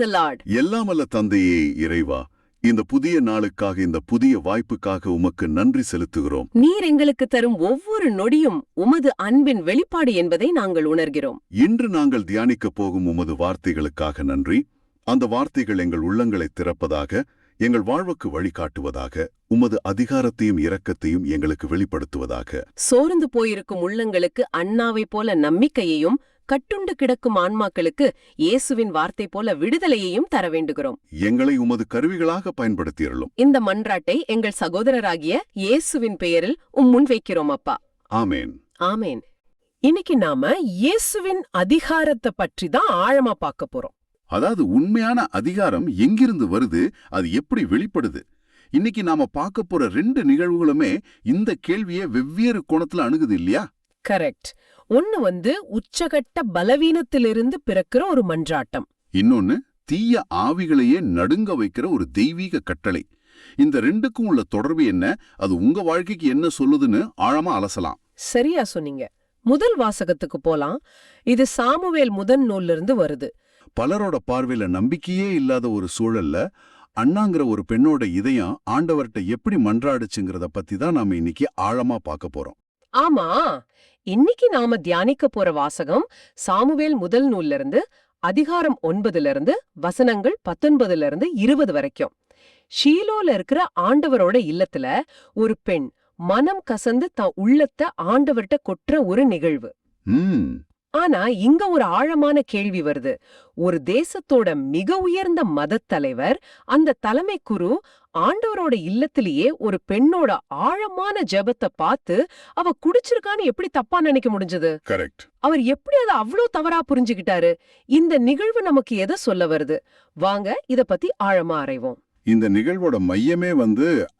தி Lord. எல்லாமல்ல தந்தையே இறைவா, இந்த புதிய நாளுக்காக, இந்த புதிய வாய்ப்புக்காக உமக்கு நன்றி செலுத்துகிறோம். நீர் எங்களுக்கு தரும் ஒவ்வொரு நொடியும் உமது அன்பின் வெளிப்பாடு என்பதை நாங்கள் உணர்கிறோம். இன்று நாங்கள் தியானிக்கப் போகும் உமது வார்த்தைகளுக்காக நன்றி. அந்த வார்த்தைகள் எங்கள் உள்ளங்களை திறப்பதாக, எங்கள் வாழ்வுக்கு வழிகாட்டுவதாக, உமது அதிகாரத்தையும் இரக்கத்தையும் எங்களுக்கு வெளிப்படுத்துவதாக. சோர்ந்து போயிருக்கும் உள்ளங்களுக்கு அண்ணாவை போல நம்பிக்கையையும், கட்டுண்டு கிடக்கும் ஆன்மாக்களுக்கு இயேசுவின் வார்த்தை போல விடுதலையையும் தர வேண்டுகிறோம். எங்களை உமது கருவிகளாக பயன்படுத்தியருளும். இந்த மன்றாட்டை எங்கள் சகோதரராகிய இயேசுவின் பெயரில் முன் வைக்கிறோம் அப்பா. ஆமேன். ஆமேன். இன்னைக்கு நாம இயேசுவின் அதிகாரத்தை பற்றி தான் ஆழமா பார்க்க போறோம். அதாவது உண்மையான அதிகாரம் எங்கிருந்து வருது, அது எப்படி வெளிப்படுது. இன்னைக்கு நாம பார்க்க போற 2 நிகழ்வுகளுமே இந்த கேள்வியை வெவ்வேறு கோணத்துல அணுகுது இல்லையா? கரெக்ட். ஒன்னு உச்சகட்ட பலவீனத்திலிருந்து பிறக்கிற ஒரு மன்றாட்டம். இன்னொன்னு தீய ஆவிகளையே நடுங்க வைக்கிற ஒரு தெய்வீக கட்டளை. இந்த 2க்கும் உள்ள தொடர்பு என்ன, அது உங்க வாழ்க்கைக்கு என்ன சொல்லுதுன்னு ஆழமா அலசலாம். சரியா சொன்னீங்க. முதல் வாசகத்துக்கு போலாம். இது சாமுவேல் முதல் நூல்ல இருந்து வருது. பலரோட பார்வையில நம்பிக்கையே இல்லாத ஒரு சூழல்ல அண்ணாங்கிற ஒரு பெண்ணோட இதயம் ஆண்டவர்கிட்ட எப்படி மன்றாடுச்சுங்கிறத பத்தி தான் நாம இன்னைக்கு ஆழமா பார்க்க போறோம். ஆமா, இன்னைக்கு நாம தியானிக்க போற வாசகம் சாமுவேல் முதல் நூல்ல இருந்து அதிகாரம் 9ல இருந்து வசனங்கள் 19ல இருந்து 20 வரைக்கும். ஷீலோல இருக்கிற ஆண்டவரோட இல்லத்துல ஒரு பெண் மனம் கசந்து தான் உள்ளத்தை ஆண்டவர்கிட்ட கொட்டுற ஒரு நிகழ்வு. ஆனா இங்க ஒரு ஆழமான கேள்வி வருது. ஒரு தேசத்தோட மிக உயர்ந்த மதத் தலைவர், அந்த தலைமை குரு ஆண்டவரோட இல்லத்திலேயே ஒரு பெண்ணோட ஆழமான ஜெபத்தை பார்த்து அவ குடிச்சிருக்கான்னு எப்படி தப்பா நினைக்க முடிஞ்சது? கரெக்ட். அவர் எப்படி அதை அவ்வளோ தவறா புரிஞ்சுக்கிட்டாரு? இந்த நிகழ்வு நமக்கு எதை சொல்ல வருது? வாங்க இத பத்தி ஆழமா ஆராய்வோம். இந்த நிகழ்வோட மையமே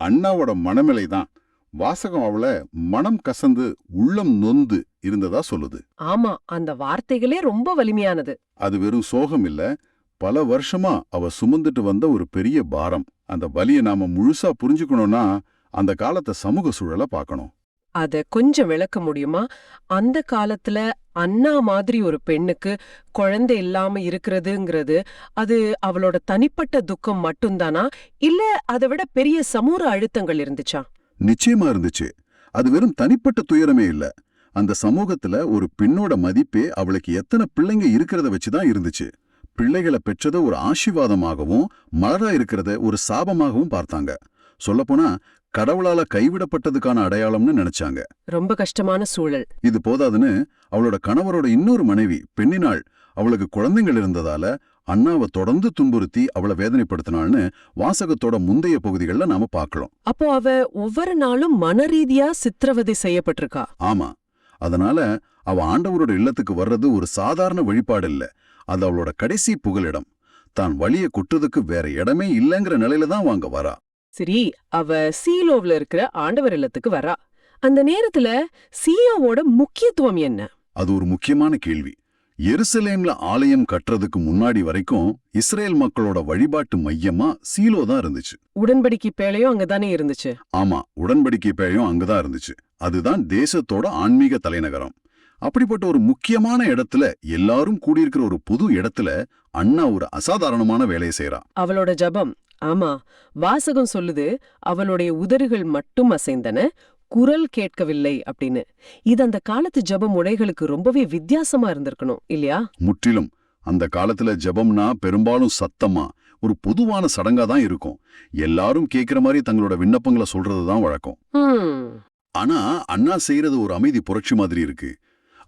அண்ணாவோட மனநிலை தான். வாசகம் அவளை மனம் கசந்து உள்ளம் நொந்து இருந்ததா சொல்லுது. ஆமா, அந்த வார்த்தைகளே ரொம்ப வலிமையானது. அது வெறும் சோகம் இல்ல, பல வருஷமா அவ சுமந்துட்டு வந்த ஒரு பெரிய பாரம். அந்த வலியை நாம முழுசா புரிஞ்சுக்கணும்னா அந்த காலத்தை சமூக சூழலை பார்க்கணும். அத கொஞ்சம் விளக்க முடியுமா? அந்த காலத்துல அண்ணா மாதிரி ஒரு பெண்ணுக்கு குழந்தை இல்லாம இருக்கிறதுங்கிறது அது அவளோட தனிப்பட்ட துக்கம் மட்டும்தானா, இல்ல அதை விட பெரிய சமூக அழுத்தங்கள் இருந்துச்சா? நிச்சயமா இருந்துச்சு. அது வெறும் தனிப்பட்ட துயரமே இல்ல. அந்த சமூகத்துல ஒரு பெண்ணோட மதிப்பே அவளுக்கு எத்தனை பிள்ளைங்க இருக்கிறத வச்சுதான் இருந்துச்சு. பிள்ளைகளை பெற்றத ஒரு ஆசீர்வாதமாகவும், மலரா இருக்கிறத ஒரு சாபமாகவும் பார்த்தாங்க. சொல்லப்போனா கடவுளால கைவிடப்பட்டதுக்கான அடையாளம்னு நினைச்சாங்க. ரொம்ப கஷ்டமான சூழல். இது போதாதுன்னு அவளோட கணவரோட இன்னொரு மனைவி பெண்ணினாள். அவளுக்கு குழந்தைகள் இருந்ததால அண்ணாவை தொடர்ந்து துன்புறுத்தி அவளை வேதனைப்படுத்தினாள்னு வாசகத்தோட முந்தைய பகுதிகள்ல நாம பார்க்கலாம். அப்போ அவ ஒவ்வொரு நாளும் மனரீதியா சித்திரவதை செய்யப்பட்டிருக்கா? ஆமா. அதனால அவ ஆண்டவரோட இல்லத்துக்கு வர்றது ஒரு சாதாரண வழிபாடு இல்ல, அது அவளோட கடைசி புகலிடம். தான் வலிய கொட்டுறதுக்கு வேற இடமே இல்லைங்கிற நிலையில தான் வாங்க வரா. சரி, அவ சீலோவ்ல இருக்கிற ஆண்டவர் இல்லத்துக்கு வரா. அந்த நேரத்துல சீயோவோட முக்கியத்துவம் என்ன? அது ஒரு முக்கியமான கேள்வி. எருசலேம்ல ஆலயம் கட்டுறதுக்கு முன்னாடி வரைக்கும் இஸ்ரேல் மக்களோட வழிபாட்டு மையமா சீலோ தான் இருந்துச்சு. உடன்படிக்கை பேழையும் அங்கதானே இருந்துச்சு. ஆமா, உடன்படிக்கை பேழையும் அங்கதான் இருந்துச்சு. அதுதான் தேசத்தோட ஆன்மீக தலைநகரம். அப்படிப்பட்ட ஒரு முக்கியமான இடத்துல, எல்லாரும் கூடியிருக்கிற ஒரு புது இடத்துல அண்ணா ஒரு அசாதாரணமான வேலையை செய்யறா. அவளோட ஜபம். ஆமா, வாசகம் சொல்லுது அவளுடைய உதடுகள் மட்டும் அசைந்தன, குரல் கேட்கவில்லை அப்படின்னு. இது அந்த காலத்து ஜப முறைகளுக்கு ரொம்பவே வித்தியாசமா இருந்திருக்கணும் இல்லையா? முற்றிலும். அந்த காலத்துல ஜபம்னா பெரும்பாலும் சத்தமா ஒரு பொதுவான சடங்கா தான் இருக்கும். எல்லாரும் கேட்கிற மாதிரி தங்களோட விண்ணப்பங்களை சொல்றதுதான் வழக்கம். ஆனா அண்ணா செய்யறது ஒரு அமைதி புரட்சி மாதிரி இருக்கு.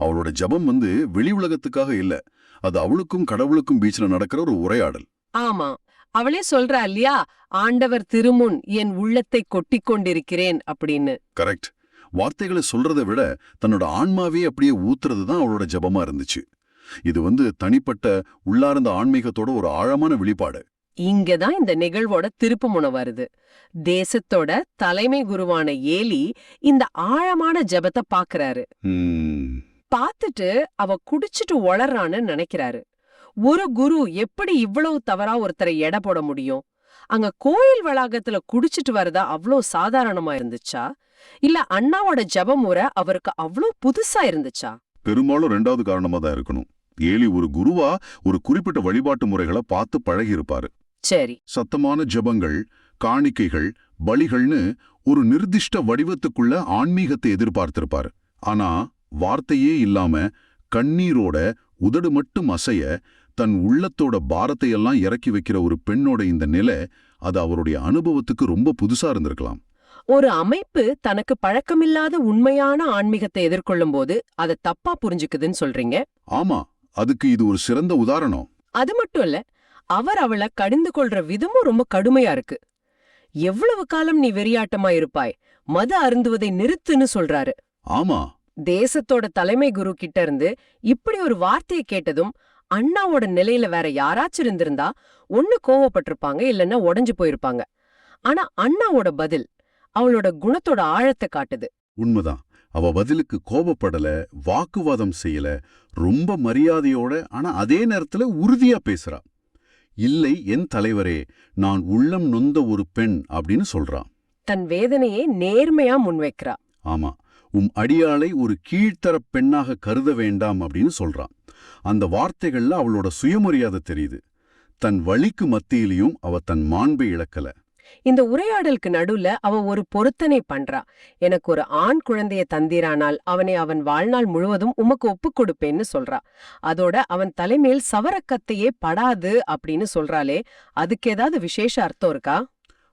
அவளோட ஜபம் வெளி உலகத்துக்காக இல்ல, அது அவளுக்கும் கடவுளுக்கும் பீச்ல நடக்கிற ஒரு உரையாடல். ஆமா, அவளே சொல்றா இல்லையா, ஆண்டவர் திருமுன் என் உள்ளத்தை கொட்டிக் கொண்டிருக்கிறேன் அப்படின்னு. கரெக்ட். வார்த்தைகளை சொல்றதை விட தன்னோட ஆன்மாவே அப்படியே ஊத்துறது தான் அவளோட ஜபமா இருந்துச்சு. இது தனிப்பட்ட உள்ளார்ந்த ஆன்மீகத்தோட ஒரு ஆழமான வெளிப்பாடு. இங்கதான் இந்த நிகழ்வோட திருப்பு முனை வருது. தேசத்தோட தலைமை குருவான ஏலி இந்த ஆழமான ஜபத்தை பாக்குறாரு. பார்த்துட்டு அவ குடிச்சிட்டு ஒளறான்னு நினைக்கிறாரு. ஒரு குரு எப்படி இவ்வளவு தவறா ஒருத்தரை எடை போட முடியும்? அங்க கோயில் வளாகத்துல குடிச்சிட்டு வரதா அவ்வளோ சாதாரணமா இருந்துச்சா, இல்ல அண்ணாவோட ஜப முறை அவருக்கு அவ்வளோ புதுசா இருந்துச்சா? பெரும்பாலும் 2வது காரணமா தான் இருக்கணும். ஏலி ஒரு குருவா ஒரு குறிப்பிட்ட வழிபாட்டு முறைகளை பார்த்து பழகியிருப்பாரு. சரி. சத்தமான ஜெபங்கள், காணிக்கைகள், பலிகள்னு ஒரு நிர்திஷ்ட வடிவத்துக்குள்ள ஆன்மீகத்தை எதிர்பார்த்திருப்பாரு. ஆனா வார்த்தையே இல்லாம கண்ணீரோட உதடு மட்டும் அசைய தன் உள்ளத்தோட பாரத்தையெல்லாம் இறக்கி வைக்கிற ஒரு பெண்ணோட இந்த நிலை, அது அவருடைய அனுபவத்துக்கு ரொம்ப புதுசா இருந்திருக்கலாம். ஒரு அமைப்பு தனக்கு பழக்கமில்லாத உண்மையான ஆன்மீகத்தை எதிர்கொள்ளும் போது அதை தப்பா புரிஞ்சுக்குதுன்னு சொல்றீங்க. ஆமா, அதுக்கு இது ஒரு சிறந்த உதாரணம். அது மட்டும் இல்ல, அவர் அவளை கடிந்து கொள்ற விதமும் ரொம்ப கடுமையா இருக்கு. எவ்வளவு காலம் நீ வெறியாட்டமா இருப்பாய், மது அருந்துவதை நிறுத்துன்னு சொல்றாரு. ஆமா, தேசத்தோட தலைமை குரு கிட்ட இருந்து இப்படி ஒரு வார்த்தையை கேட்டதும் அண்ணாவோட நிலையில வேற யாராச்சும் இருந்திருந்தா ஒண்ணு கோவப்பட்டிருப்பாங்க, இல்லைன்னா உடைஞ்சு போயிருப்பாங்க. ஆனா அண்ணாவோட பதில் அவளோட குணத்தோட ஆழத்தை காட்டுது. உண்மைதான். அவ பதிலுக்கு கோபப்படல, வாக்குவாதம் செய்யல, ரொம்ப மரியாதையோட ஆனா அதே நேரத்துல உறுதியா பேசுறா. இல்லை என் தலைவரே, நான் உள்ளம் நொந்த ஒரு பெண் அப்படின்னு சொல்றா. தன் வேதனையை நேர்மையா முன்வைக்கிறா. ஆமா, அடியாளை ஒரு கீழ்த்தரப் பெண்ணாக கருத வேண்டாம் அப்படின்னு சொல்றான். அந்த வார்த்தைகள்ல அவளோட சுயமரியாதை தெரியுது. தன் வலிக்கு மத்தியிலையும் அவ தன் மாண்பை இழக்கல. இந்த உரையாடலுக்கு நடுவுல அவ ஒரு பொருத்தனை பண்றா. எனக்கு ஒரு ஆண் குழந்தைய தந்தீரானால் அவனை அவன் வாழ்நாள் முழுவதும் உமக்கு ஒப்புக் கொடுப்பேன்னு சொல்றா. அதோட அவன் தலைமேல் சவரக்கத்தையே படாது அப்படின்னு சொல்றாளே, அதுக்கு ஏதாவது விசேஷ அர்த்தம் இருக்கா?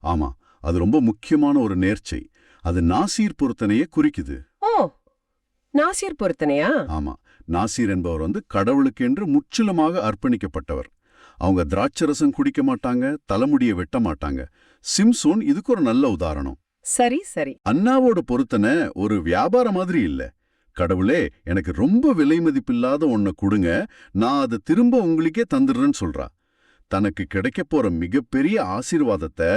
ஆமா, அது ரொம்ப முக்கியமான ஒரு நேர்ச்சை. அது நாசீர் பொருத்தனையே குறிக்குது. ஓ, நாசீர் பொருத்தனையா? ஆமா, நாசீர் என்பவர் கடவுளுக்கென்று முற்றிலுமாக அர்ப்பணிக்கப்பட்டவர். அவங்க திராட்சரசம் குடிக்க மாட்டாங்க, தலைமுடிய வெட்ட மாட்டாங்க. சிம்சோன் இதுக்கு ஒரு நல்ல உதாரணம். சரி சரி. அண்ணாவோட பொருத்தனை ஒரு வியாபார மாதிரி இல்ல. கடவுளே, எனக்கு ரொம்ப விலை மதிப்பில்லாத ஒன்ன கொடுங்க, நான் அதை திரும்ப உங்களுக்கே தந்துடுறேன்னு சொல்றா. தனக்கு கிடைக்க போற மிகப்பெரிய ஆசீர்வாதத்தை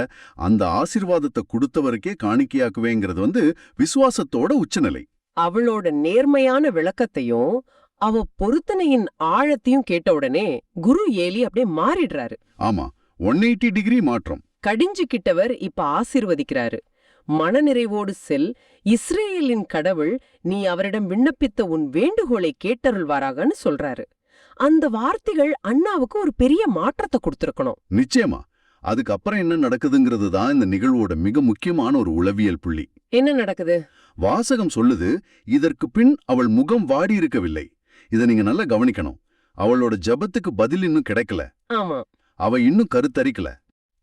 அந்த ஆசீர்வாதத்தை கொடுத்தவருக்கே காணிக்கையாக்குவேங்கிறது விசுவாசத்தோட உச்சநிலை. அவளோட நேர்மையான விளக்கத்தையும் அவ பொருத்தனையின் ஆழத்தையும் கேட்ட உடனே குரு ஏலி அப்படியே மாறிடுறாரு. ஆமா, 180 டிகிரி மாற்றம். கடிஞ்சுக்கிட்டவர் இப்ப ஆசீர்வதிக்கிறாரு. மனநிறைவோடு செல், இஸ்ரேலின் கடவுள் நீ அவரிடம் விண்ணப்பித்த உன் வேண்டுகோளை கேட்டருள்வாராகன்னு சொல்றாரு. அந்த வார்த்தைகள் அண்ணாவுக்கு ஒரு பெரிய மாற்றத்தை கொடுத்திருக்கணும். நிச்சயமா. அதுக்கப்புறம் என்ன நடக்குதுங்கிறது தான் இந்த நிகழ்வோட மிக முக்கியமான ஒரு உளவியல் புள்ளி. என்ன நடக்குது? வாசகம் சொல்லுது, இதற்கு பின் அவள் முகம் வாடி இருக்கவில்லை. இதை நீங்க நல்லா கவனிக்கணும். அவளோட ஜபத்துக்கு பதில் இன்னும் கிடைக்கல. ஆமா, அவ இன்னும் கருத்தரிக்கல.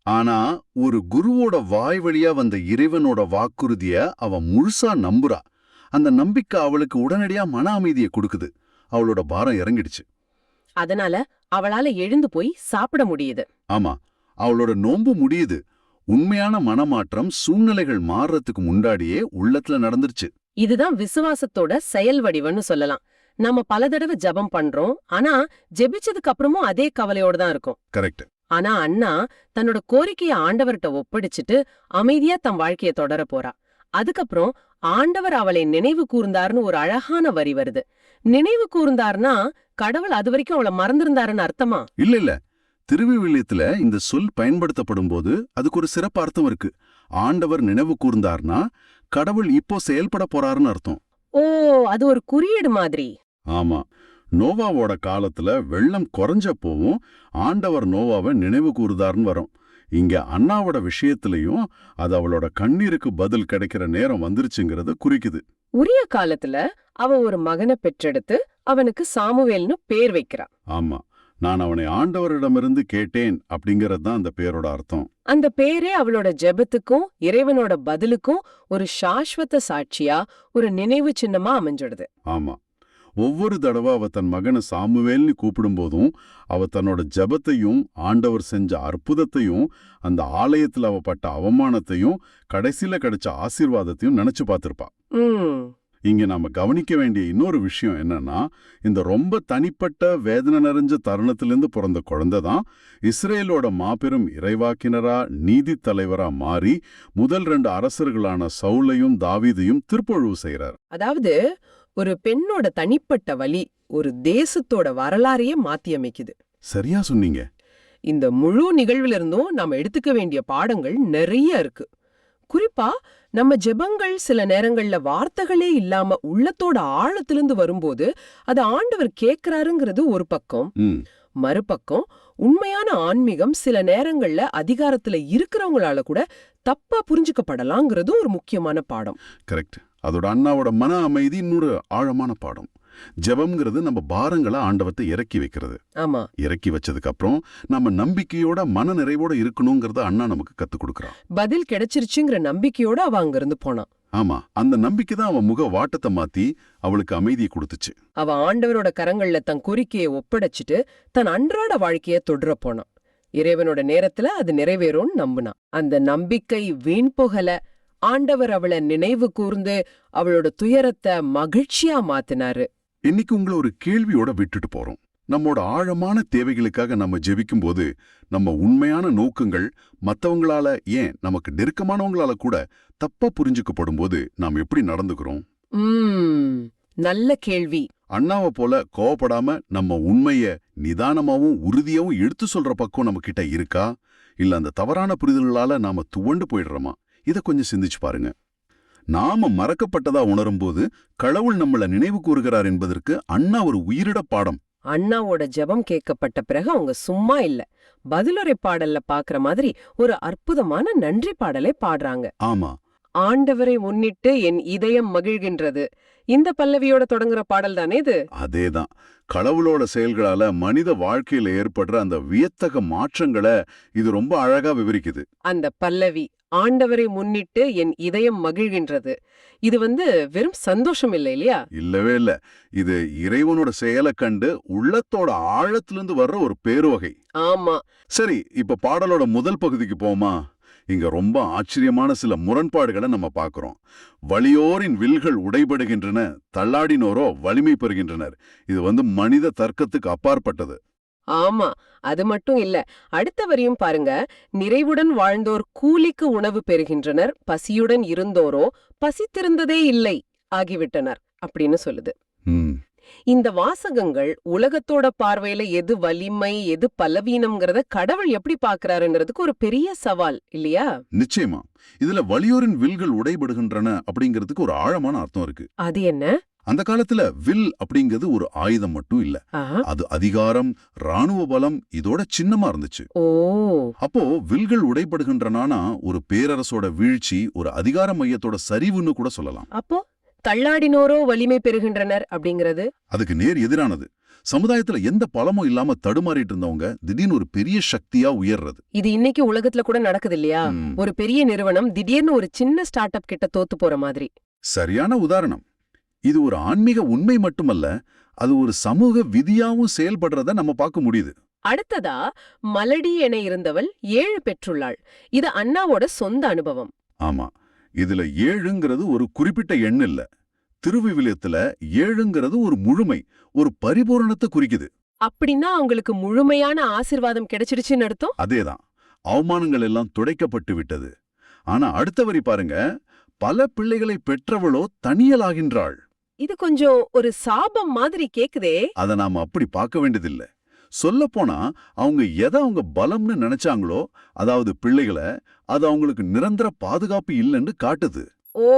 ஆனா ஒரு குருவோட வாய் வழியா வந்த இறைவனோட வாக்குறுதிய அவ முழுசா நம்புறா. அந்த நம்பிக்கை அவளுக்கு உடனடியா மன அமைதியை கொடுக்குது. அவளோட பாரம் இறங்கிடுச்சு. அதனால அவளால எழுந்து போய் சாப்பிட முடியுது. ஆமா, அவளோட நோன்பு முடியுது. உண்மையான மனமாற்றம் சூழ்நிலைகள் மாறுறதுக்கு முன்னாடியே உள்ளத்துல நடந்துருச்சு. இதுதான் விசுவாசத்தோட செயல் வடிவம்னு சொல்லலாம். நம்ம பல தடவை ஜபம் பண்றோம், ஆனா ஜெபிச்சதுக்கு அப்புறமும் அதே கவலையோட தான் இருக்கும். கரெக்ட். ஆனா அண்ணா தன்னோட கோரிக்கைய ஆண்டவர்கிட்ட ஒப்படைச்சிட்டு அமைதியா தம் வாழ்க்கைய தொடர போறா. அதுக்கப்புறம் ஆண்டவர் அவளை நினைவு கூர்ந்தாருன்னு ஒரு அழகான வரி வருது. நினைவு கூர்ந்தார்னா கடவுள் அது வரைக்கும் அவளை மறந்திருந்தாருன்னு அர்த்தமா? இல்ல இல்ல, திருவிவிலியத்துல இந்த சொல் பயன்படுத்தப்படும் போது அதுக்கு ஒரு சிறப்பு அர்த்தம் இருக்கு. ஆண்டவர் நினைவு கூர்ந்தார்னா கடவுள் இப்போ செயல்பட போறாருன்னு அர்த்தம். ஓ, அது ஒரு குறியீடு மாதிரி. ஆமா, நோவாவோட காலத்துல வெள்ளம் குறைஞ்சப்போவும் ஆண்டவர் நோவாவை நினைவு கூர்ந்தார்னு வரும். இங்க அண்ணாவோட விஷயத்திலையும் அது அவளோட கண்ணீருக்கு பதில் கிடைக்கிற நேரம் வந்துருச்சுங்கிறத குறிக்குது. உரிய காலத்துல அவ ஒரு மகனை பெற்றெடுத்து அவனுக்கு சாமுவேல்னு பேர் வைக்கிறா. ஆமா, நான் அவனை ஆண்டவரிடமிருந்து கேட்டேன் அப்படிங்கறது தான் அந்த பேரோட அர்த்தம். அந்த பேரே அவளோட ஜெபத்துக்கும் இறைவனோட பதிலுக்கும் ஒரு சாஸ்வத சாட்சியா, ஒரு நினைவு சின்னமா அமைஞ்சிடுது. ஆமா, ஒவ்வொரு தடவை அவ தன் மகனை சாமுவேல்னு கூப்பிடும் போதும் அவ தன்னோட ஜபத்தையும் ஆண்டவர் செஞ்ச அற்புதத்தையும் அந்த ஆலயத்துல அவ பட்ட அவமானத்தையும் கடைசியில கிடைச்ச ஆசீர்வாதத்தையும் நினைச்சு பார்த்திருப்பா. இங்க நாம கவனிக்க வேண்டிய இன்னொரு விஷயம் என்னன்னா, இந்த ரொம்ப தனிப்பட்ட வேதனை நிறைஞ்ச தருணத்திலிருந்து பிறந்த குழந்தை தான் இஸ்ரேலோட மாபெரும் இறைவாக்கினரா நீதி தலைவரா மாறி முதல் 2 அரசர்களான சவுலையும் தாவீதையும் திருப்பொழிவு செய்யறார். அதாவது ஒரு பெண்ணோட தனிப்பட்ட வலி ஒரு தேசத்தோட வரலாறையே மாத்தி அமைக்குது. சரியா சொன்னீங்க. இந்த முழு நிகழ்விலிருந்தும் நாம எடுத்துக்க வேண்டிய பாடங்கள் நிறைய இருக்கு. குறிப்பா நம்ம ஜெபங்கள் சில நேரங்கள்ல வார்த்தைகளே இல்லாம உள்ளத்தோட ஆழத்திலிருந்து வரும்போது அது ஆண்டவர் கேக்குறாருங்கிறது ஒரு பக்கம். மறுபக்கம் உண்மையான ஆன்மீகம் சில நேரங்கள்ல அதிகாரத்துல இருக்கிறவங்களால கூட தப்பா புரிஞ்சுக்கப்படலாங்கிறது ஒரு முக்கியமான பாடம். கரெக்ட். அதோட அண்ணாவோட மன அமைதி இன்னொரு ஆழமான பாடம். ஜெபம்ங்கிறது நம்ம பாரங்களை ஆண்டவத்தை இறக்கி வைக்கிறது. ஆமா, இறக்கி வச்சதுக்கு அப்புறம் நம்ம நம்பிக்கையோட மன நிறைவோட இருக்கணுங்கிறத அண்ணா நமக்கு கத்துக் கொடுக்கறான். பதில் கிடைச்சிருச்சுங்கிற நம்பிக்கையோட அவ அங்கிருந்து போனான். ஆமா, அந்த நம்பிக்கை தான் அவன் முக வாட்டத்தை மாத்தி அவளுக்கு அமைதியை கொடுத்துச்சு. அவ ஆண்டவரோட கரங்கள்ல தன் கோரிக்கையை ஒப்படைச்சிட்டு தன் அன்றாட வாழ்க்கைய தொடர போனான். இறைவனோட நேரத்துல அது நிறைவேறும்னு நம்புனான். அந்த நம்பிக்கை வீண் போகல. ஆண்டவர் அவளை நினைவு கூர்ந்து அவளோட துயரத்தை மகிழ்ச்சியா மாத்தினாரு. இன்னைக்கு உங்களை ஒரு கேள்வியோட விட்டுட்டு போறோம். நம்மோட ஆழமான தேவைகளுக்காக நம்ம ஜெபிக்கும் போது நம்ம உண்மையான நோக்கங்கள் மத்தவங்களால, ஏன் நமக்கு நெருக்கமானவங்களால கூட தப்பா புரிஞ்சுக்கப்படும் போது நாம் எப்படி நடந்துக்கிறோம்? நல்ல கேள்வி. அண்ணாவை போல கோவப்படாம நம்ம உண்மைய நிதானமாவும் உறுதியாவும் எடுத்து சொல்ற பக்கம் நம்ம கிட்ட இருக்கா? இல்ல அந்த தவறான புரிதல்களால நாம துவண்டு போயிடுறோமா? இத கொஞ்சம் சிந்திச்சு பாருங்க. நாம மறக்கப்பட்டதா உணரும்போது கடவுள் நம்மள நினைவு கூறுகிறார் என்பதற்கு அண்ணா ஒரு உயிரிட பாடம். அண்ணாவோட ஜெபம் கேட்கப்பட்ட பிறகு அவங்க சும்மா இல்ல, பதிலுரை பாடல்ல பாக்குற மாதிரி ஒரு அற்புதமான நன்றி பாடலை பாடுறாங்க. ஆமா, ஆண்டவரை முன்னிட்டு என் இதயம் மகிழ்கின்றது. இந்த பல்லவியோட தொடங்குற பாடல் தானே இது? அதேதான். கடவுளோட செயல்களால மனித வாழ்க்கையில ஏற்படுற அந்த வியத்தக மாற்றங்களை இது ரொம்ப அழகா விவரிக்குது. அந்த பல்லவி ஆண்டவரை முன்னிட்டு என் இதயம் மகிழ்கின்றது. இது வெறும் சந்தோஷம் இல்லை இல்லையா? இல்லவே இல்ல. இது இறைவனோட செயலை கண்டு உள்ளத்தோட ஆழத்திலிருந்து வர்ற ஒரு பேருவகை. ஆமா. சரி, இப்ப பாடலோட முதல் பகுதிக்கு போமா. இங்க ரொம்ப ஆச்சரியமான சில முரண்பாடுகளை நம்ம பார்க்கிறோம். வலியோரின் வில்கள் உடைபடுகின்றன, தள்ளாடினோரோ வலிமை பெறுகின்றனர். இது மனித தர்க்கத்துக்கு அப்பாற்பட்டது. ஆமா, அது மட்டும் இல்ல. அடுத்த வரியும் பாருங்க. நிறைவுடன் வாழ்ந்தோர் கூலிக்கு உணவு பெறுகின்றனர், பசியுடன் இருந்தோரோ பசித்திருந்ததே இல்லை ஆகிவிட்டனர் அப்படின்னு சொல்லுது. இந்த வாசகங்கள் உலகத்தோட பார்வையில எது வலிமை எது பலவீனம்ங்கிறத கடவுள் எப்படி பாக்குறாருங்கிறதுக்கு ஒரு பெரிய சவால் இல்லையா? நிச்சயமா. இதுல வலியோரின் வில்கள் உடைபடுகின்றன அப்படிங்கிறதுக்கு ஒரு ஆழமான அர்த்தம் இருக்கு. அது என்ன? அந்த காலத்துல வில் அப்படிங்கிறது ஒரு ஆயுதம் மட்டும் இல்ல, அது அதிகாரம், ராணுவ பலம் இதோட சின்னமா இருந்துச்சு. அப்போ வில்கள் உடைபடுகின்றனா ஒரு பேரரசோட வீழ்ச்சி, ஒரு அதிகார மையத்தோட சரிவுன்னு கூட சொல்லலாம். அப்போ தள்ளாடினோரோ வலிமை பெறுகின்றனர் அப்படிங்கிறது அதுக்கு நேர் எதிரானது. சமுதாயத்துல எந்த பலமும் இல்லாம தடுமாறிட்டு இருந்தவங்க திடீர்னு ஒரு பெரிய சக்தியா உயர்றது. இது இன்னைக்கு உலகத்துல கூட நடக்குது இல்லையா? ஒரு பெரிய நிறுவனம் திடீர்னு ஒரு சின்ன ஸ்டார்ட் அப் கிட்ட தோத்து போற மாதிரி. சரியான உதாரணம். இது ஒரு ஆன்மீக உண்மை மட்டுமல்ல, அது ஒரு சமூக விதியாவும் செயல்படுறத நம்ம பார்க்க முடியுது. அடுத்ததா மலடி என இருந்தவள் 7 பெற்றுள்ளாள். இது அண்ணாவோட சொந்த அனுபவம். ஆமா, இதுல 7ங்கிறது ஒரு குறிப்பிட்ட எண் இல்ல. திருவிவிலியத்துல 7ங்கிறது ஒரு முழுமை, ஒரு பரிபூரணத்தை குறிக்குது. அப்படின்னா அவங்களுக்கு முழுமையான ஆசீர்வாதம் கிடைச்சிடுச்சுன்னு அர்த்தம்? அதேதான். அவமானங்கள் எல்லாம் துடைக்கப்பட்டு விட்டது. ஆனா அடுத்த வரி பாருங்க. பல பிள்ளைகளை பெற்றவளோ தனியலாகின்றாள். இது கொஞ்சம் ஒரு சாபம் மாதிரி கேக்குதே. அத நாம அப்படி பார்க்க வேண்டியதில்லை. சொல்லப்போனா அவங்க எதை அவங்க பலம்னு நினைச்சாங்களோ, அதாவது பிள்ளைகளை, அது அவங்களுக்கு நிரந்தர பாதுகாப்பு இல்லைன்னு காட்டுது. ஓ,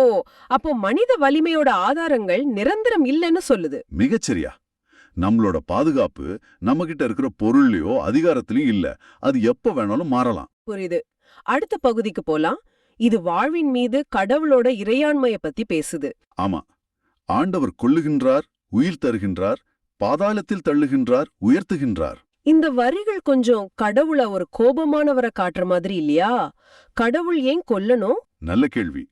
அப்போ மனித வலிமையோட ஆதாரங்கள் நிரந்தரம் இல்லைன்னு சொல்லுது. மிகச்சரியா. நம்மளோட பாதுகாப்பு நம்ம கிட்ட இருக்கிற பொருள்லயோ அதிகாரத்திலயும் இல்ல, அது எப்ப வேணாலும் மாறலாம். புரியுது. அடுத்த பகுதிக்கு போலாம். இது வாழ்வின் மீது கடவுளோட இறையாண்மைய பத்தி பேசுது. ஆமா, ஆண்டவர் கொல்லுகின்றார், உயிர் தருகின்றார், பாதாளத்தில் தள்ளுகின்றார், உயர்த்துகின்றார். இந்த வரிகள் கொஞ்சம் கடவுள ஒரு கோபமானவரை காட்டுற மாதிரி இல்லையா? கடவுள் ஏன் கொல்லணும்? நல்ல கேள்வி.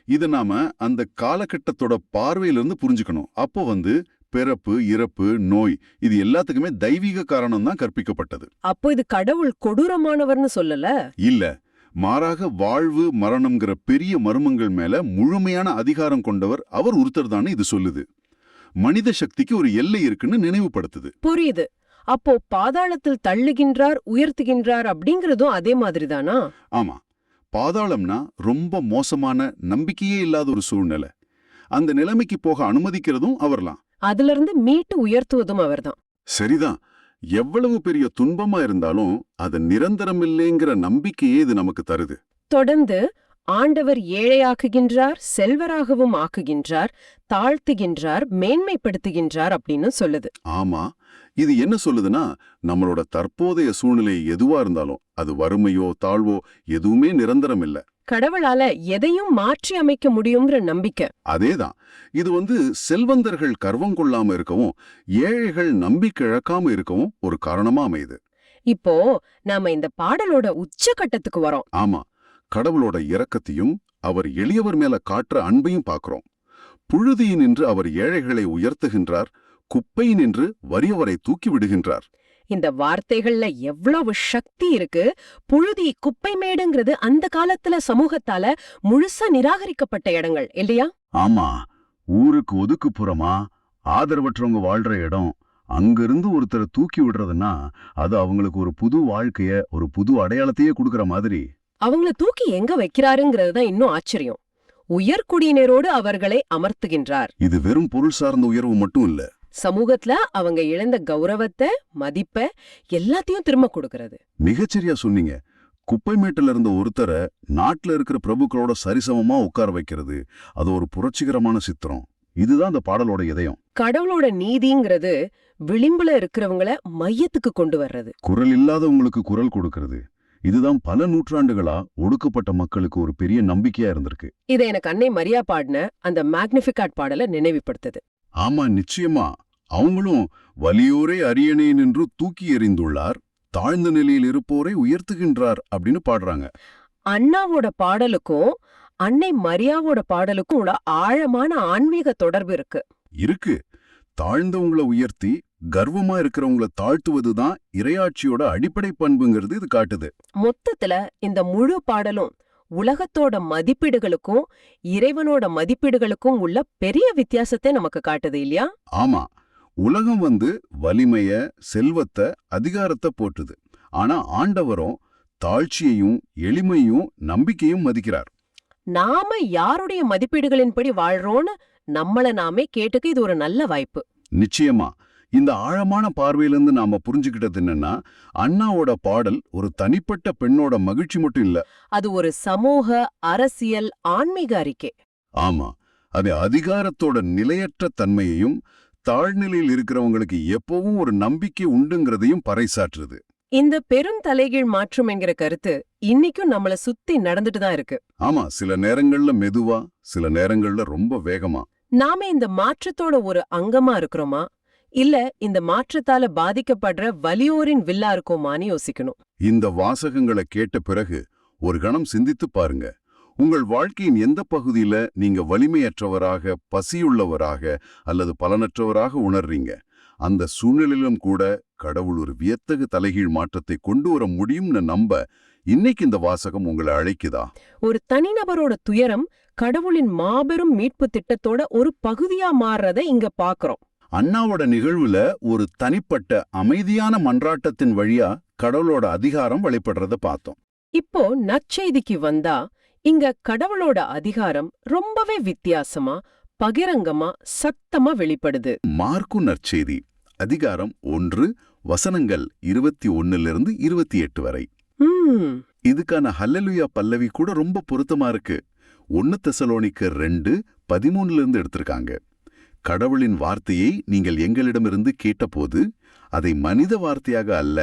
இத நாம அந்த காலகட்டத்தோட பார்வையிலிருந்து புரிஞ்சுக்கணும். அப்போ பிறப்பு, இறப்பு, நோய் இது எல்லாத்துக்குமே தெய்வீக காரணம் தான் கற்பிக்கப்பட்டது. அப்போ இது கடவுள் கொடூரமானவர்னு சொல்லல? இல்ல, மாறாக வாழ்வு மரணம்ங்கிற பெரிய மர்மங்கள் மேல முழுமையான அதிகாரம் கொண்டவர் அவர் ஒருத்தர் இது சொல்லுது. மனித சக்திக்கு ஒரு எல்லை இருக்குன்னு நினைவுபடுத்துது. புரியுது. அப்போ பாதாளத்தில் தள்ளுகின்றார், உயர்த்துகின்றார் அப்படிங்கறதும் அதே மாதிரிதானா? ஆமா, பாதாளம்னா ரொம்ப மோசமான நம்பிக்கையே இல்லாத ஒரு சூழ்நிலை. அந்த நிலைமைக்கு போக அனுமதிக்கிறதும் அவர்லாம். அதுல இருந்து மீட்டு உயர்த்துவதும் அவர்தான். சரிதான். எவ்வளவு பெரிய துன்பமா இருந்தாலும் அது நிரந்தரம் இல்லைங்கிற நம்பிக்கையே இது நமக்கு தருது. தொடர்ந்து ஆண்டவர் ஏழையாக்குகின்றார், செல்வராகவும் ஆக்குகின்றார், தாழ்த்துகின்றார், மேன்மைப்படுத்துகின்றார் அப்படின்னு சொல்லுது. ஆமா, இது என்ன சொல்லுதுன்னா, நம்மளோட தற்போதைய சூழ்நிலை எதுவா இருந்தாலும், அது வறுமையோ தாழ்வோ எதுவுமே நிரந்தரம் இல்ல. கடவுளால எதையும் மாற்றி அமைக்க முடியுங்கிற நம்பிக்கை. அதேதான். இது செல்வந்தர்கள் கர்வம் கொள்ளாம இருக்கவும், ஏழைகள் நம்பிக்கை இழக்காம இருக்கவும் ஒரு காரணமா அமையுது. இப்போ நாம இந்த பாடலோட உச்சகட்டத்துக்கு வரோம். ஆமா, கடவுளோட இரக்கத்தையும் அவர் எளியவர் மேல காட்டுற அன்பையும் பார்க்கிறோம். புழுதியினின்று அவர் ஏழைகளை உயர்த்துகின்றார், குப்பையினின்று வறியவரை தூக்கி விடுகின்றார். இந்த வார்த்தைகள்ல எவ்வளவு சக்தி இருக்கு. புழுதி, குப்பை மேடுங்கிறது அந்த காலத்துல சமூகத்தால முழுசா நிராகரிக்கப்பட்ட இடங்கள் இல்லையா? ஆமா, ஊருக்கு ஒதுக்குப்புறமா ஆதரவற்றவங்க வாழ்ற இடம். அங்கிருந்து ஒருத்தரை தூக்கி விடுறதுன்னா அது அவங்களுக்கு ஒரு புது வாழ்க்கைய, ஒரு புது அடையாளத்தையே கொடுக்கற மாதிரி. அவங்கள தூக்கி எங்க வைக்கிறாருங்கிறது தான் இன்னும் ஆச்சரியம். உயர்குடியினரோடு அவர்களை அமர்த்துகின்றார். இது வெறும் பொருள் சார்ந்த உயர்வு மட்டும் இல்ல, சமூகத்துல அவங்க இழந்த கௌரவத்தை, மதிப்ப எல்லாத்தையும் திரும்ப கொடுக்கறது. மிகச்சரியா சொன்னீங்க. குப்பை மேட்டுல இருந்த ஒருத்தரை நாட்டுல இருக்கிற பிரபுக்களோட சரிசமமா உட்கார வைக்கிறது, அது ஒரு புரட்சிகரமான சித்திரம். இதுதான் அந்த பாடலோட இதயம். கடவுளோட நீதிங்கிறது விளிம்புல இருக்கிறவங்கள மையத்துக்கு கொண்டு வர்றது. குரல் இல்லாதவங்களுக்கு குரல் கொடுக்கிறது. இதுதான் பல நூற்றாண்டுகளா ஒடுக்கப்பட்ட மக்களுக்கு ஒரு பெரிய நம்பிக்கையா இருந்திருக்கு. இதை எனக்கு அன்னை மரியா பாடின அந்த மேக்னிஃபிகாட் பாடல நினைவுபடுத்துது. ஆமா, நிச்சயமா. அவங்களும் வலியோரை அரியணை நின்று தூக்கி எறிந்துள்ளார், தாழ்ந்த நிலையில் இருப்போரை உயர்த்துகின்றார் அப்படின்னு பாடுறாங்க. அண்ணாவோட பாடலுக்கும் அன்னை மரியாவோட பாடலுக்கும் உள்ள ஆழமான ஆன்மீக தொடர்பு இருக்கு. இருக்கு. தாழ்ந்தவங்கள உயர்த்தி கர்வமா இருக்கிறவங்கள தாழ்த்துவதுதான் இறையாட்சியோட அடிப்படை பண்புங்கிறது இது காட்டுது. மொத்தத்துல இந்த முழு பாடலும் உலகத்தோட மதிப்பீடுகளுக்கும் இறைவனோட மதிப்பீடுகளுக்கும் உள்ள பெரிய வித்தியாசத்தை நமக்கு காட்டுது இல்லையா? ஆமா, உலகம் வலிமைய, செல்வத்தை, அதிகாரத்தை போற்றுது. ஆனா ஆண்டவரும் தாழ்ச்சியையும் எளிமையும் நம்பிக்கையும் மதிக்கிறார். நாம யாருடைய மதிப்பீடுகளின்படி வாழ்றோன்னு நம்மள நாமே கேட்டுக்க இது ஒரு நல்ல வாய்ப்பு. நிச்சயமா. இந்த ஆழமான பார்வையிலிருந்து நாம புரிஞ்சுக்கிட்டது என்னன்னா, அண்ணாவோட பாடல் ஒரு தனிப்பட்ட பெண்ணோட மகிழ்ச்சி மட்டும் இல்ல, அது ஒரு சமூக, அரசியல், ஆன்மீக அறிக்கை. ஆமா, அது அதிகாரத்தோட நிலையற்ற தன்மையையும் தாழ்நிலையில் இருக்கிறவங்களுக்கு எப்பவும் ஒரு நம்பிக்கை உண்டுங்கிறதையும் பறைசாற்றுது. இந்த பெருந்தலைகீழ் மாற்றம் என்கிற கருத்து இன்னைக்கும் நம்மள சுத்தி நடந்துட்டு தான் இருக்கு. ஆமா, சில நேரங்கள்ல மெதுவா, சில நேரங்கள்ல ரொம்ப வேகமா. நாம இந்த மாற்றத்தோட ஒரு அங்கமா இருக்கிறோமா, இல்ல இந்த மாற்றத்தால பாதிக்கப்படுற வலியோரின் வில்லா இருக்கோமான்னு யோசிக்கணும். இந்த வாசகங்களை கேட்ட பிறகு ஒரு கணம் சிந்தித்து பாருங்க. உங்கள் வாழ்க்கையின் எந்த பகுதியில நீங்க வலிமையற்றவராக, பசியுள்ளவராக அல்லது பலனற்றவராக உணர்றீங்க? அந்த சூழ்நிலையிலும் கூட கடவுள் ஒரு வியத்தகு தலைகீழ் மாற்றத்தை கொண்டு வர முடியும்னு நம்ப இன்னைக்கு இந்த வாசகம் உங்களை அழைக்குதா? ஒரு தனிநபரோட துயரம் கடவுளின் மாபெரும் மீட்பு திட்டத்தோட ஒரு பகுதியா மாறுறத இங்க பாக்குறோம். அண்ணாவோட நிகழ்வுல ஒரு தனிப்பட்ட அமைதியான மன்றாட்டத்தின் வழியா கடவுளோட அதிகாரம் வெளிப்படுறத பார்த்தோம். இப்போ நற்செய்திக்கு வந்தா இங்க கடவுளோட அதிகாரம் ரொம்பவே வித்தியாசமா, பகிரங்கமா, சத்தமா வெளிப்படுது. மார்க்கு நற்செய்தி அதிகாரம் 1 வசனங்கள் 21 - 28 வரை. இதுக்கான ஹல்லேலூயா பல்லவி கூட ரொம்ப பொருத்தமா இருக்கு. 1 தெசலோனிக்கர் 2:13 எடுத்திருக்காங்க. கடவுளின் வார்த்தையை நீங்கள் எங்களிடமிருந்து கேட்டபோது அதை மனித வார்த்தையாக அல்ல,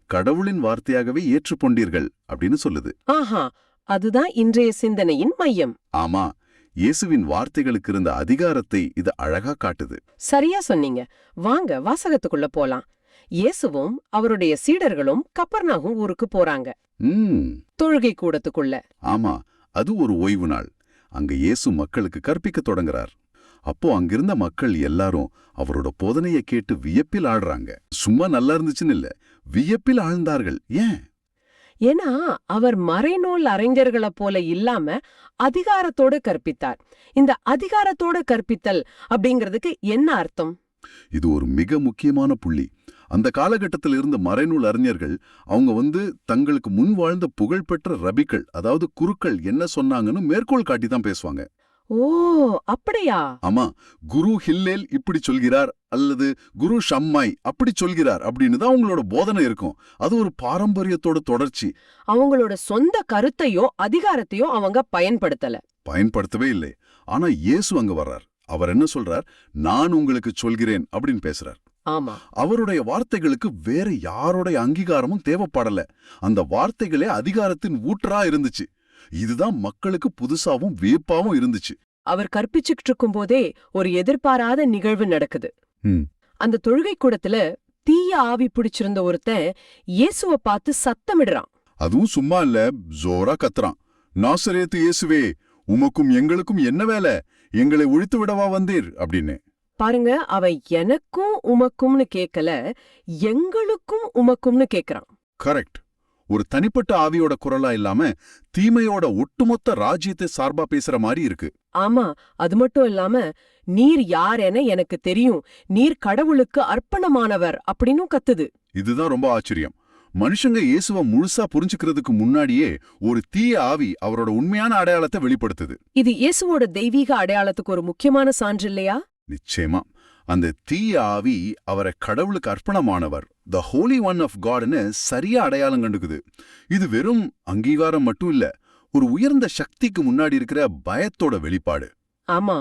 கடவுளின் வார்த்தையாகவே ஏற்றுக்கொண்டீர்கள் அப்படின்னு சொல்லுது. ஆஹா, அதுதான் இன்றைய சிந்தனையின் மையம். ஆமா, இயேசுவின் வார்த்தைகளுக்கு இருந்த அதிகாரத்தை இது அழகா காட்டுது. சரியா சொன்னீங்க. வாங்க வாசகத்துக்குள்ள போலாம். இயேசுவும் அவருடைய சீடர்களும் கப்பர்நாகும் ஊருக்கு போறாங்க. தொழுகை கூடத்துக்குள்ள. ஆமா, அது ஒரு ஓய்வு நாள். அங்க இயேசு மக்களுக்கு கற்பிக்க தொடங்குறார். அப்போ அங்கிருந்த மக்கள் எல்லாரும் அவரோட போதனையை கேட்டு வியப்பில் ஆடுறாங்க. சும்மா நல்லா இருந்துச்சுன்னு இல்ல, வியப்பில் ஆழ்ந்தார்கள். ஏன்? ஏன்னா அவர் மறைநூல் அறிஞர்களை போல இல்லாம அதிகாரத்தோடு கற்பித்தார். இந்த அதிகாரத்தோட கற்பித்தல் அப்படிங்கிறதுக்கு என்ன அர்த்தம்? இது ஒரு மிக முக்கியமான புள்ளி. அந்த காலகட்டத்தில் இருந்த மறைநூல் அறிஞர்கள் அவங்க தங்களுக்கு முன் வாழ்ந்த புகழ்பெற்ற ரபிக்கள், அதாவது குருக்கள் என்ன சொன்னாங்கன்னு மேற்கோள் காட்டி தான் பேசுவாங்க. ஓ, அப்படியா? ஆமா, குரு ஹில்லேல் இப்படி சொல்கிறார் அல்லது குரு ஷம்மாய் அப்படி சொல்கிறார் அப்படின்னு தான் அவங்களோட போதனை இருக்கும். அது ஒரு பாரம்பரியத்தோட தொடர்ச்சி. அவங்களோட சொந்த கருத்தையோ அதிகாரத்தையோ அவங்க பயன்படுத்தவே இல்லை. ஆனா இயேசு அங்க வர்றார். அவர் என்ன சொல்றார்? நான் உங்களுக்கு சொல்கிறேன் அப்படின்னு பேசுறார். ஆமா, அவருடைய வார்த்தைகளுக்கு வேற யாரோடைய அங்கீகாரமும் தேவைப்படல. அந்த வார்த்தைகளே அதிகாரத்தின் ஊற்றா இருந்துச்சு. இதுதான் மக்களுக்கு புதுசாவும் வியப்பாவும் இருந்துச்சு. அவர் கற்பிச்சுக்கிட்டு இருக்கும் போதே ஒரு எதிர்பாராத நிகழ்வு நடக்குது. அந்த தொழுகை கூடத்துல தீய ஆவி பிடிச்சிருந்த ஒருத்தன் இயேசுவை பார்த்து சத்தமிடுறான். அதுவும் சும்மா இல்ல, ஜோரா கத்துறான். நாசரேத்து இயேசுவே, உமக்கும் எங்களுக்கும் என்ன வேலை? எங்களை ஒழித்து விடவா வந்தீர் அப்படின்னு. பாருங்க, அவன் எனக்கும் உமக்கும்னு கேட்கல, எங்களுக்கும் உமக்கும்னு கேக்குறான். கரெக்ட். ஒரு தனிப்பட்ட ஆவியோட குரலா இல்லாம தீமையோட ஒட்டுமொத்த ராஜ்யத்தை சார்பா பேசுற மாதிரி இருக்கு. ஆமா, அது மட்டும் இல்லாம நீர் யார் என எனக்கு தெரியும், நீர் கடவுளுக்கு அர்ப்பணமானவர் அப்படின்னு கத்துது. இதுதான் ரொம்ப ஆச்சரியம். மனுஷங்க இயேசுவை முழுசா புரிஞ்சுக்கிறதுக்கு முன்னாடியே ஒரு தீய ஆவி அவரோட உண்மையான அடையாளத்தை வெளிப்படுத்துது. இது இயேசுவோட தெய்வீக அடையாளத்துக்கு ஒரு முக்கியமான சான்று இல்லையா? நிச்சயமா. அந்த தீய ஆவி அவரை கடவுளுக்கு அர்ப்பணமானவர், த ஹோலி ஒன் ஆஃப் காட்னு சரியா அடையாளம் கண்டுக்குது. இது வெறும் அங்கீகாரம் மட்டும் இல்ல, ஒரு உயர்ந்த சக்திக்கு முன்னாடி இருக்கிற பயத்தோட வெளிப்பாடு. ஆமா,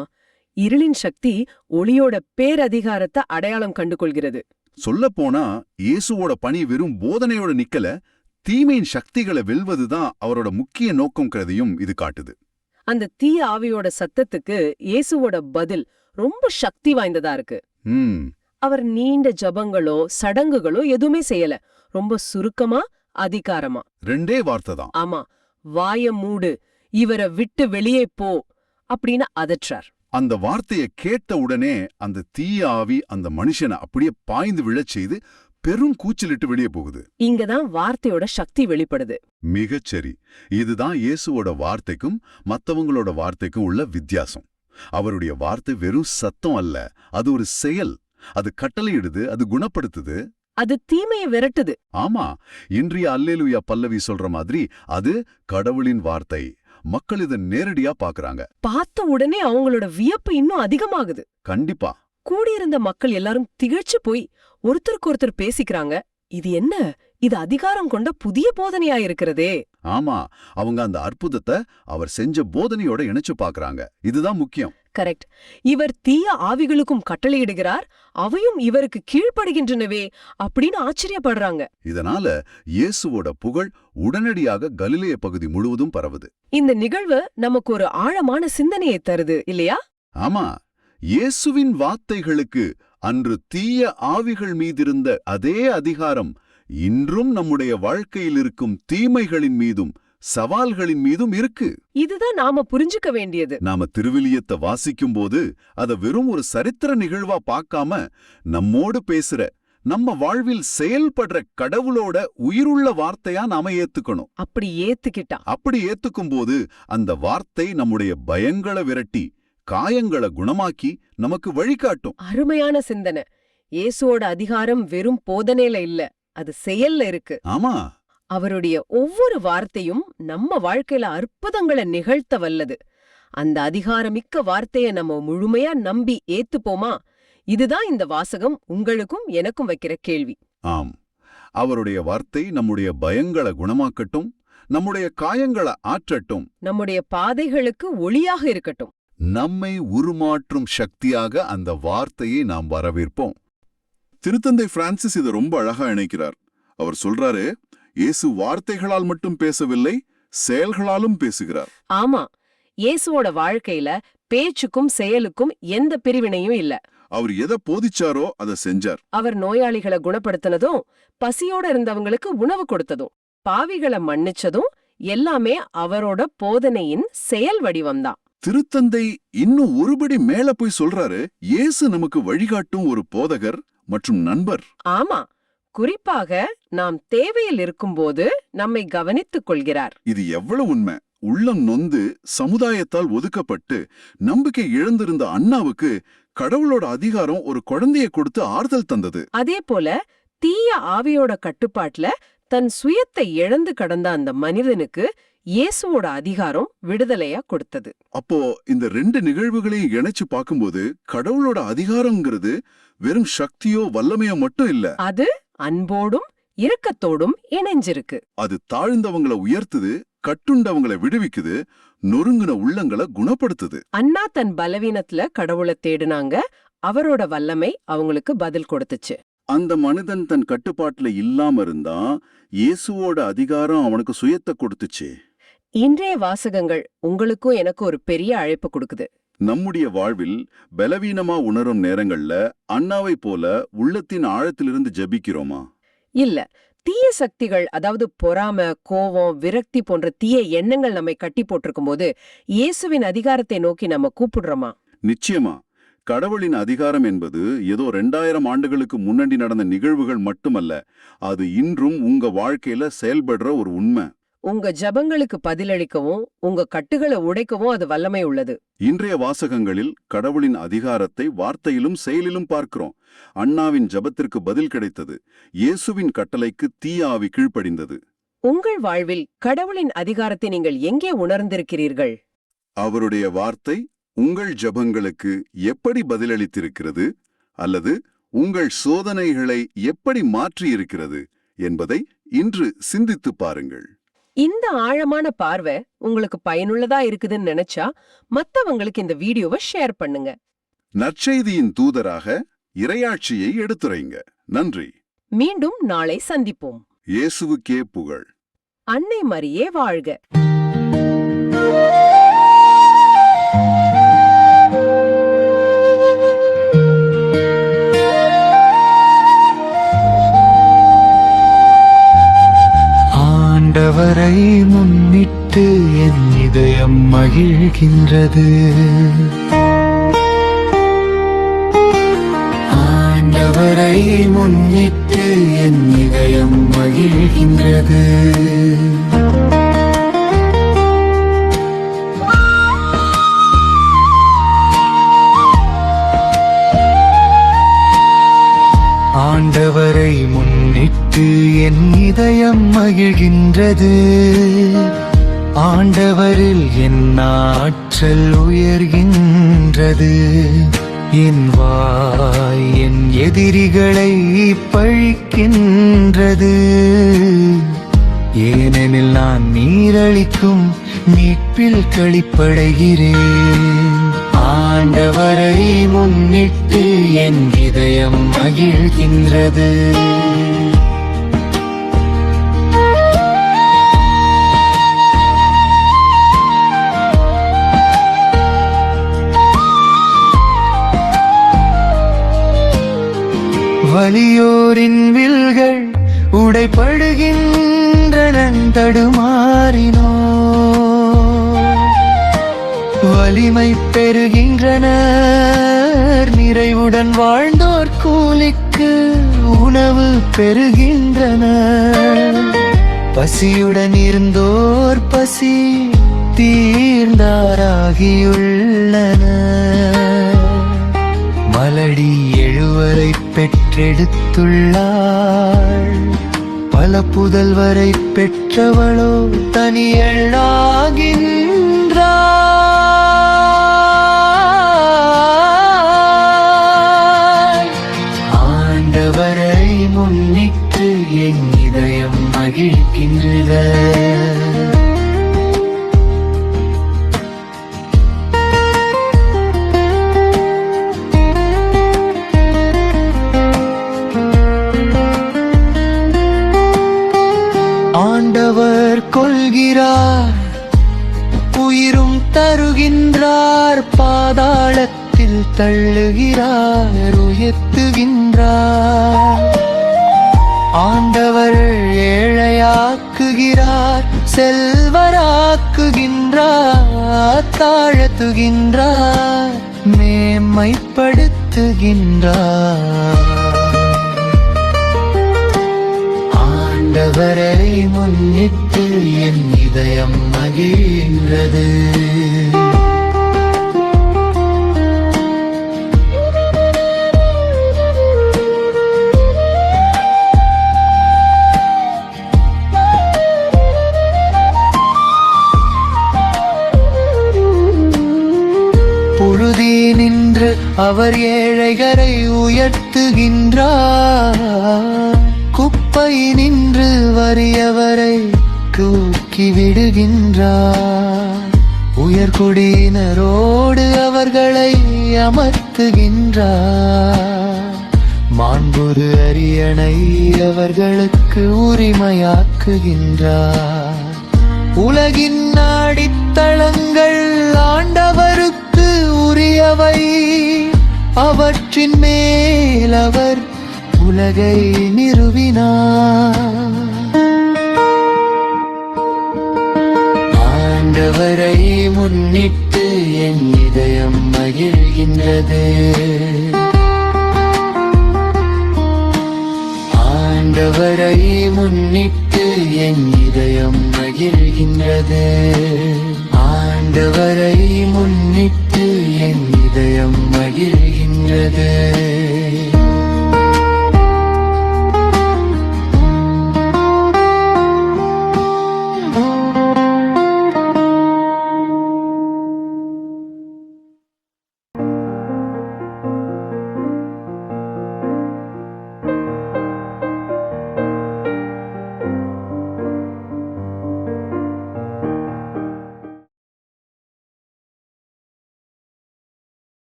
இருளின் சக்தி ஒளியோட பேரதிகாரத்தை அடையாளம் கண்டுகொள்கிறது. சொல்லப்போனா இயேசுவோட பணி வெறும் போதனையோட நிக்கல, தீமையின் சக்திகளை வெல்வதுதான் அவரோட முக்கிய நோக்கம்ங்கிறதையும் இது காட்டுது. அந்த தீய ஆவியோட சத்தத்துக்கு இயேசுவோட பதில் ரொம்ப சக்தி வாய்ந்ததா இருக்கு. அவர் நீண்ட ஜபங்களோ சடங்குகளோ எதுவுமே செய்யல. ரொம்ப சுருக்கமா, அதிகாரமா. ரெண்டே வார்த்தை தான். ஆமா, வாய மூடு, இவரை விட்டு வெளியே போ அப்படின்னு அதற்றார். அந்த வார்த்தையை கேட்ட உடனே அந்த தீய ஆவி அந்த மனுஷனை அப்படியே பாய்ந்து விழச் செய்து பெரும் கூச்சலிட்டு வெளியே போகுது. இங்கதான் வார்த்தையோட சக்தி வெளிப்படுது. மிகச்சரி. இதுதான் இயேசுவோட வார்த்தைக்கும் மத்தவங்களோட வார்த்தைக்கும் உள்ள வித்தியாசம். அவருடைய வார்த்தை வெறும் சத்தம் அல்ல, அது ஒரு செயல். அது கட்டளையிடுது, அது குணப்படுத்துது, அது தீமையை விரட்டுது. ஆமா, இன்றைய அல்லேலூயா பல்லவி சொல்ற மாதிரி அது கடவுளின் வார்த்தை. மக்கள் இதை நேரடியா பாக்குறாங்க. பார்த்த உடனே அவங்களோட வியப்பு இன்னும் அதிகமாகுது. கண்டிப்பா. கூடியிருந்த மக்கள் எல்லாரும் திகழ்ச்சி போய் ஒருத்தருக்கு ஒருத்தர் பேசிக்கிறாங்க. இது என்ன? இது அதிகாரம் கொண்ட புதிய போதனையா இருக்கிறதே. ஆமா, அவங்க அந்த அற்புதத்தை அவர் செஞ்ச போதனையோட இணைச்சு பாக்குறாங்க. இதுதான் முக்கியம். கரெக்ட். இவர் தீய ஆவிகளுக்கும் கட்டளையிடுகிறார், அவையும் இவருக்கு கீழ்ப்படுகின்றனவே அப்படின்னு ஆச்சரியப்படுறாங்க. இதனால இயேசுவோட புகழ் உடனடியாக கலிலேய பகுதி முழுவதும் பரவுது. இந்த நிகழ்வு நமக்கு ஒரு ஆழமான சிந்தனையை தருது இல்லையா? ஆமா, இயேசுவின் வார்த்தைகளுக்கு அன்று தீய ஆவிகள் மீதிருந்த அதே அதிகாரம் இன்றும் நம்முடைய வாழ்க்கையில் இருக்கும் தீமைகளின் மீதும் சவால்களின் மீதும் இருக்கு. இதுதான் நாம புரிஞ்சுக்க வேண்டியது. நாம திருவிலியத்தை வாசிக்கும் போது அத வெறும் ஒரு சரித்திர நிகழ்வா பார்க்காம நம்மோடு பேசுற, நம்ம வாழ்வில் செயல்படுற கடவுளோட உயிருள்ள வார்த்தையா நாம ஏத்துக்கணும். அப்படி ஏத்துக்கும் போது அந்த வார்த்தை நம்முடைய பயங்களை விரட்டி காயங்களை குணமாக்கி நமக்கு வழிகாட்டும். அருமையான சிந்தனை. இயேசுவோட அதிகாரம் வெறும் போதனையில இல்ல, அது செயல்ல இருக்கு. ஆமா, அவருடைய ஒவ்வொரு வார்த்தையும் நம்ம வாழ்க்கையில அற்புதங்களை நிகழ்த்த வல்லது. அந்த அதிகாரமிக்க வார்த்தைய நம்ம முழுமையா நம்பி ஏத்துப்போமா? இதுதான் இந்த வாசகம் உங்களுக்கும் எனக்கும் வைக்கிற கேள்வி. ஆம், அவருடைய வார்த்தை நம்முடைய பயங்களை குணமாக்கட்டும், நம்முடைய காயங்களை ஆற்றட்டும், நம்முடைய பாதைகளுக்கு ஒளியாக இருக்கட்டும். நம்மை உருமாற்றும் சக்தியாக அந்த வார்த்தையை நாம் வரவேற்போம். திருத்தந்தை பிரான்சிஸ் இதை ரொம்ப அழகா இணைக்கிறார். அவர் சொல்றாரு, இயேசு வார்த்தைகளால் மட்டும் பேசவில்லை, செயல்களாலும் பேசுகிறார். ஆமா, இயேசுவோட வாழ்க்கையில பேச்சுக்கும் செயலுக்கும் எந்த பிரிவினையும் இல்ல. அவர் எதை போதிச்சாரோ அதை செஞ்சார். அவர் நோயாளிகளை குணப்படுத்தினதும், பசியோட இருந்தவங்களுக்கு உணவு கொடுத்ததும், பாவிகளை மன்னிச்சதும் எல்லாமே அவரோட போதனையின் செயல் வடிவம்தான். திருத்தந்தை இன்னும் ஒருபடி மேல போய் சொல்றாரு, இயேசு நமக்கு வழிகாட்டும் ஒரு போதகர் மற்றும் நண்பர். ஆமா, குறிப்பாக நாம் தேவையில் இருக்கும்போது நம்மை கவனித்துக் கொள்கிறார். இது எவ்வளவு உண்மை! உள்ளம் நொந்து சமுதாயத்தால் ஒதுக்கப்பட்டு நம்பிக்கை இழந்திருந்த அண்ணாவுக்கு கடவுளோட அதிகாரம் ஒரு குழந்தையை கொடுத்து ஆறுதல் தந்தது. அதே போல தீய ஆவியோட கட்டுப்பாட்டுல தன் சுயத்தை இழந்து கடந்த அந்த மனிதனுக்கு இயேசுவோட அதிகாரம் விடுதலையா கொடுத்தது. அப்போ இந்த ரெண்டு நிகழ்வுகளையும் இணைச்சு பார்க்கும்போது கடவுளோட அதிகாரம்ங்கிறது வெறும் சக்தியோ வல்லமையோ மட்டும் இல்ல. அது அன்போடும் இரக்கத்தோடும் இணைஞ்சிருக்கு. அது தாழ்ந்தவங்கள உயர்த்துது, கட்டுண்டவங்கள விடுவிக்குது, நொறுங்குன உள்ளங்களை குணப்படுத்துது. அண்ணா தன் பலவீனத்துல கடவுளை தேடுனாங்க. அவரோட வல்லமை அவங்களுக்கு பதில் கொடுத்துச்சு. அந்த மனிதன் தன் கட்டுப்பாட்டுல இல்லாம இருந்தா இயேசுவோட அதிகாரம் அவனுக்கு சுயத்தை கொடுத்துச்சு. இன்றைய வாசகங்கள் உங்களுக்கும் எனக்கு ஒரு பெரிய அழைப்பு கொடுக்குது. நம்முடைய வாழ்வில் பலவீனமா உணரும் நேரங்கள்ல அண்ணாவை போல உள்ளத்தின் ஆழத்திலிருந்து ஜெபிக்கிறோமா? இல்ல, தீய சக்திகள், அதாவது பொறாம, கோவம், விரக்தி போன்ற தீய எண்ணங்கள் நம்மை கட்டி போட்டிருக்கும் போது இயேசுவின் அதிகாரத்தை நோக்கி நம்ம கூப்பிடுறோமா? நிச்சயமா. கடவுளின் அதிகாரம் என்பது ஏதோ 2000 ஆண்டுகளுக்கு முன்னாடி நடந்த நிகழ்வுகள் மட்டுமல்ல. அது இன்றும் உங்க வாழ்க்கையில செயல்படுற ஒரு உண்மை. உங்க ஜபங்களுக்கு பதிலளிக்கவும் உங்க கட்டுகளை உடைக்கவும் அது வல்லமை உள்ளது. இன்றைய வாசகங்களில் கடவுளின் அதிகாரத்தை வார்த்தையிலும் செயலிலும் பார்க்கிறோம். அண்ணாவின் ஜபத்திற்கு பதில் கிடைத்தது. இயேசுவின் கட்டளைக்கு தீய ஆவி கீழ்ப்படிந்தது. உங்கள் வாழ்வில் கடவுளின் அதிகாரத்தை நீங்கள் எங்கே உணர்ந்திருக்கிறீர்கள்? அவருடைய வார்த்தை உங்கள் ஜபங்களுக்கு எப்படி பதிலளித்திருக்கிறது, அல்லது உங்கள் சோதனைகளை எப்படி மாற்றியிருக்கிறது என்பதை இன்று சிந்தித்து பாருங்கள். இந்த ஆழமான பார்வை உங்களுக்கு பயனுள்ளதா இருக்குதுன்னு நினைச்சா மத்தவங்களுக்கு இந்த வீடியோவை ஷேர் பண்ணுங்க. நற்செய்தியின் தூதராக இறையாட்சியை எடுத்துரைங்க. நன்றி. மீண்டும் நாளை சந்திப்போம். இயேசுவுக்கே புகழ். அன்னை மரியே வாழ்க. ஆண்டவரை முன்னிட்டு என் இதயம் மகிழ்கின்றது. ஆண்டவரை முன்னிட்டு என் இதயம் மகிழ்கின்றது. ஆண்டவரை முன்னிட்டு என் இதயம் மகிழ்கின்றது. ஆண்டவரில் என் ஆற்றல் உயர்கின்றது. என் வாய் என் எதிரிகளை பழிக்கின்றது. ஏனெனில் நான் நீரளிக்கும் மீட்பில் களிப்படைகிறேன். ஆண்டவரை முன்னிட்டு என் இதயம் மகிழ்கின்றது. வலியோரின் வில்கள் உடைபடுகின்றன தடுமாறினோ. வலிமை பெறுகின்றனர், நிறைவுடன் வாழ்ந்தோர் கூலிக்கு உணவு பெறுகின்றனர். பசியுடன் இருந்தோர் பசி தீர்ந்தாராகியுள்ளனர். மலடி 7 பெற்றெடுத்துள்ளாள், பல புதல்வரை பெற்றவளோ தனியளாகின்றாள். ஆண்டவரை முன்னிட்டு என் இதயம் மகிழ்கின்றது. ஆண்டவர் கொள்கிறார், உயிரும் தருகின்றார். பாதாளத்தில் தள்ளுகிறார், உயர்த்துகின்றார். ஆண்டவர் ஏழையாக்குகிறார், செல்வராக்குகின்றார். தாழ்த்துகின்றார், மேன்மைப்படுத்துகின்றார். ஆண்டவரை முன்னிட்டு என் இதயம் மகிழ்கிறது. பொழுதே நின்று அவர் ஏழைகரை உயர்த்துகின்றார். குப்பை நின்று வறியவரை தூக்கி விடுகின்றார். உயர்குடியினரோடு அவர்களை அமர்த்துகின்றார். மாண்புறு அரியணை அவர்களுக்கு உரிமையாக்குகின்றார். உலகின் அடித்தளங்கள் ஆண்டவருக்கு உரியவை. அவற்றின் மேல் அவர் உலகை நிறுவினார். ஆண்டவரை முன்னிட்டு என் இதயம் மகிழ்கின்றது. ஆண்டவரை முன்னிட்டு என் இதயம் மகிழ்கின்றது. ஆண்டவரை முன்னிட்டு என் இதயம் மகிழ்கின்றது.